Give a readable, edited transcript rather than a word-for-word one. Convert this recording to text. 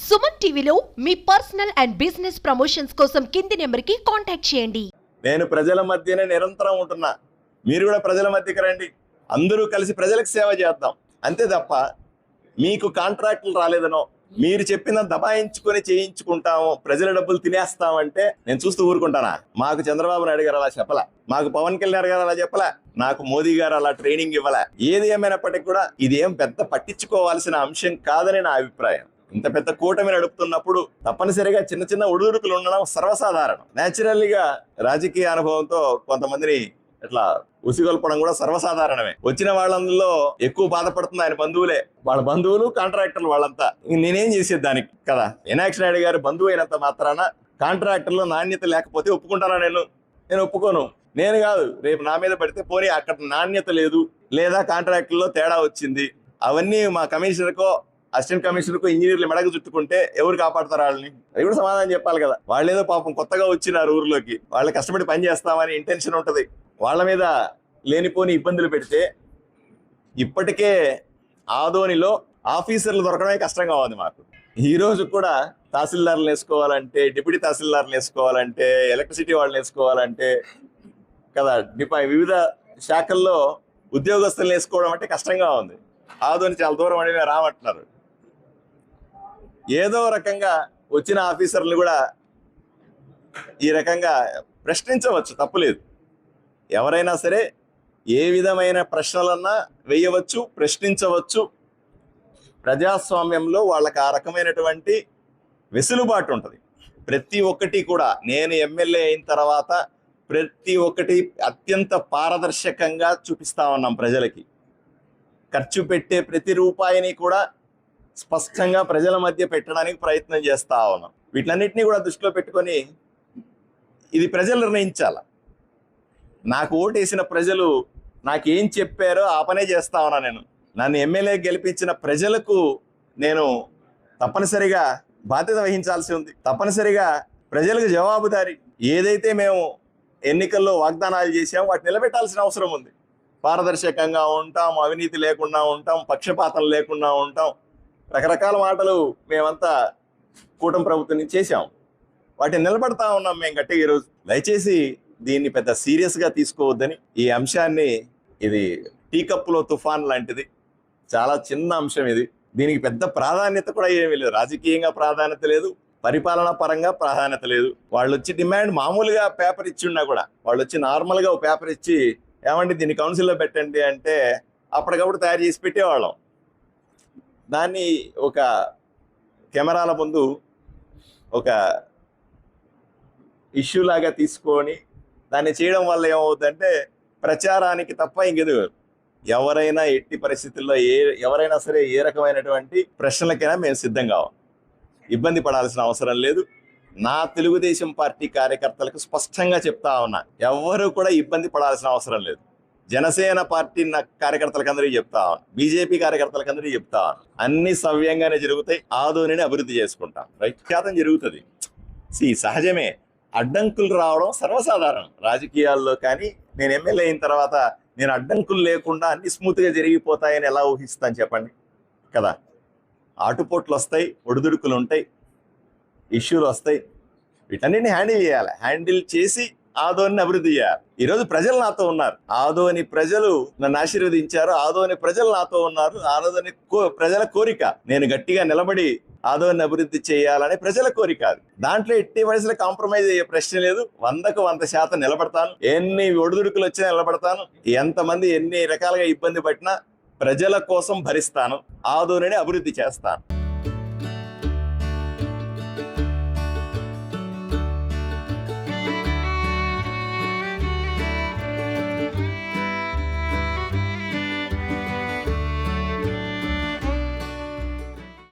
సుమన్ టీవీలో మీ personal and business promotions కోసం కింది నెంబర్కి కాంటాక్ట్ చేయండి. నేను ప్రజల మధ్యనే నిరంతరం ఉంటున్నా. మీరు కూడా ప్రజల మధ్యకి రండి. అందరూ కలిసి ప్రజలకు సేవ చేద్దాం. అంతే తప్ప మీకు కాంట్రాక్టులు రాలేదనో, మీరు చెప్పిన దబాయించుకొని చేయించుకుంటాము, ప్రజల డబ్బులు తినేస్తామంటే నేను చూస్తూ ఊరుకుంటానా? మాకు చంద్రబాబు నాయుడు గారు అలా చెప్పలా, మాకు పవన్ కళ్యాణ్ గారు అలా చెప్పలా, నాకు మోదీ గారు అలా ట్రైనింగ్ ఇవ్వలే. ఏది ఏమైనప్పటికీ కూడా ఇదేం పెద్ద పట్టించుకోవాల్సిన అంశం కాదని నా అభిప్రాయం. ఇంత పెద్ద కూటమి నడుపుతున్నప్పుడు తప్పనిసరిగా చిన్న చిన్న ఒడిదుడుకులు ఉండడం సర్వసాధారణం. నేచురల్లీగా రాజకీయ అనుభవంతో కొంతమందిని ఇట్లా ఉసిగొల్పడం కూడా సర్వసాధారణమే. వచ్చిన వాళ్ళందరిలో ఎక్కువ బాధపడుతుంది ఆయన బంధువులే, వాళ్ళ బంధువులు కాంట్రాక్టర్లు వాళ్ళంతా. నేనేం చేసేది దానికి కదా? మీనాక్షి నాయుడు గారు బంధువు అయినంత మాత్రాన కాంట్రాక్టర్లో నాణ్యత లేకపోతే ఒప్పుకుంటానా? నేను ఒప్పుకోను. నేను కాదు, రేపు నా మీద పడితే పోనీ అక్కడ నాణ్యత లేదు లేదా కాంట్రాక్టర్లో తేడా వచ్చింది, అవన్నీ మా కమిషనర్కో అసిస్టెంట్ కమిషనర్కో ఇంజనీర్లు మెడకు చుట్టుకుంటే ఎవరు కాపాడతారు వాళ్ళని? అది కూడా సమాధానం చెప్పాలి కదా. వాళ్ళేదో పాపం కొత్తగా వచ్చినారు ఊర్లోకి, వాళ్ళు కష్టపడి పని చేస్తామని ఇంటెన్షన్ ఉంటది. వాళ్ళ మీద లేనిపోని ఇబ్బందులు పెడితే ఇప్పటికే ఆదోనిలో ఆఫీసర్లు దొరకడమే కష్టంగా ఉంది మాకు. ఈ రోజు కూడా తహసీల్దార్లు వేసుకోవాలంటే, డిప్యూటీ తహసీల్దార్లు వేసుకోవాలంటే, ఎలక్ట్రిసిటీ వాళ్ళని వేసుకోవాలంటే కదా, వివిధ శాఖల్లో ఉద్యోగస్తులను వేసుకోవడం అంటే కష్టంగా ఉంది. ఆదోని చాలా దూరం అని రామంటున్నారు. ఏదో రకంగా వచ్చిన ఆఫీసర్లు కూడా ఈ రకంగా ప్రశ్నించవచ్చు, తప్పులేదు. ఎవరైనా సరే ఏ విధమైన ప్రశ్నలన్నా వేయవచ్చు, ప్రశ్నించవచ్చు. ప్రజాస్వామ్యంలో వాళ్ళకి ఆ రకమైనటువంటి వెసులుబాటు ఉంటుంది. ప్రతి ఒక్కటి కూడా నేను ఎమ్మెల్యే అయిన తర్వాత ప్రతి ఒక్కటి అత్యంత పారదర్శకంగా చూపిస్తా ఉన్నాం ప్రజలకి. ఖర్చు పెట్టే ప్రతి రూపాయిని కూడా స్పష్టంగా ప్రజల మధ్య పెట్టడానికి ప్రయత్నం చేస్తా ఉన్నాం. వీటన్నిటినీ కూడా దృష్టిలో పెట్టుకొని ఇది ప్రజలు నిర్ణయించాల. నాకు ఓటేసిన ప్రజలు నాకేం చెప్పారో ఆ పనే చేస్తా ఉన్నా. నన్ను ఎమ్మెల్యే గెలిపించిన ప్రజలకు నేను తప్పనిసరిగా బాధ్యత వహించాల్సి ఉంది. తప్పనిసరిగా ప్రజలకు జవాబుదారీ. ఏదైతే మేము ఎన్నికల్లో వాగ్దానాలు చేసామో వాటిని నిలబెట్టాల్సిన అవసరం ఉంది. పారదర్శకంగా ఉంటాం, అవినీతి లేకుండా ఉంటాం, పక్షపాతం లేకుండా ఉంటాం, రకరకాల మాటలు మేమంతా కూటమి ప్రభుత్వం చేశాం. వాటిని నిలబడతా ఉన్నాం మేము గట్టిగా. ఈరోజు దయచేసి దీన్ని పెద్ద సీరియస్గా తీసుకోవద్దని, ఈ అంశాన్ని, ఇది టీ కప్పులో తుఫాన్ లాంటిది, చాలా చిన్న అంశం ఇది. దీనికి పెద్ద ప్రాధాన్యత కూడా ఏమీ లేదు. రాజకీయంగా ప్రాధాన్యత లేదు, పరిపాలనా పరంగా ప్రాధాన్యత లేదు. వాళ్ళు వచ్చి డిమాండ్ మామూలుగా పేపర్ ఇచ్చి ఉన్నా కూడా, వాళ్ళు వచ్చి నార్మల్గా ఒక పేపర్ ఇచ్చి ఏమండి దీన్ని కౌన్సిల్లో పెట్టండి అంటే అప్పటికప్పుడు తయారు చేసి పెట్టేవాళ్ళం. దాన్ని ఒక కెమెరాల ముందు ఒక ఇష్యూ లాగా తీసుకొని దాన్ని చేయడం వల్ల ఏమవుతుందంటే ప్రచారానికి తప్ప ఇంకేది. ఎవరైనా ఎట్టి పరిస్థితుల్లో ఎవరైనా సరే ఏ రకమైనటువంటి ప్రశ్నలకైనా మేము సిద్ధం కావాలి. ఇబ్బంది పడాల్సిన అవసరం లేదు. నా తెలుగుదేశం పార్టీ కార్యకర్తలకు స్పష్టంగా చెప్తా ఉన్నా, ఎవరు కూడా ఇబ్బంది పడాల్సిన అవసరం లేదు. జనసేన పార్టీ కార్యకర్తలకు అందరికీ చెప్తా ఉన్నా, బీజేపీ కార్యకర్తలకు అందరికీ చెప్తా ఉన్నా, అన్ని సవ్యంగానే జరుగుతాయి. ఆదోనిని అభివృద్ధి చేసుకుంటాం. శాతం జరుగుతుంది. సహజమే. అడ్డంకులు రావడం సర్వసాధారణం రాజకీయాల్లో. కానీ నేను ఎమ్మెల్యే అయిన తర్వాత నేను అడ్డంకులు లేకుండా అన్ని స్మూత్గా జరిగిపోతాయని ఎలా ఊహిస్తాను చెప్పండి కదా? ఆటుపోట్లు వస్తాయి, ఒడిదుడుకులు ఉంటాయి, ఇష్యూలు వస్తాయి. వీటన్నిటిని హ్యాండిల్ చేయాలి. హ్యాండిల్ చేసి ఆదోని అభివృద్ధి చేయాలి. ఈరోజు ప్రజలు నాతో ఉన్నారు. ఆదోని ప్రజలు నన్ను ఆశీర్వదించారు. ఆదోని ప్రజలు నాతో ఉన్నారు. ఆదోని ప్రజల కోరిక నేను గట్టిగా నిలబడి ఆదోని అభివృద్ధి చేయాలని ప్రజల కోరిక. దాంట్లో ఎట్టి వయసులో కాంప్రమైజ్ అయ్యే ప్రశ్న లేదు. 100కు 100% నిలబడతాను. ఎన్ని ఒడిదుడుకులు వచ్చినా నిలబడతాను. ఎంతమంది ఎన్ని రకాలుగా ఇబ్బంది పట్టినా ప్రజల కోసం భరిస్తాను. ఆదోనిని అభివృద్ధి చేస్తాను.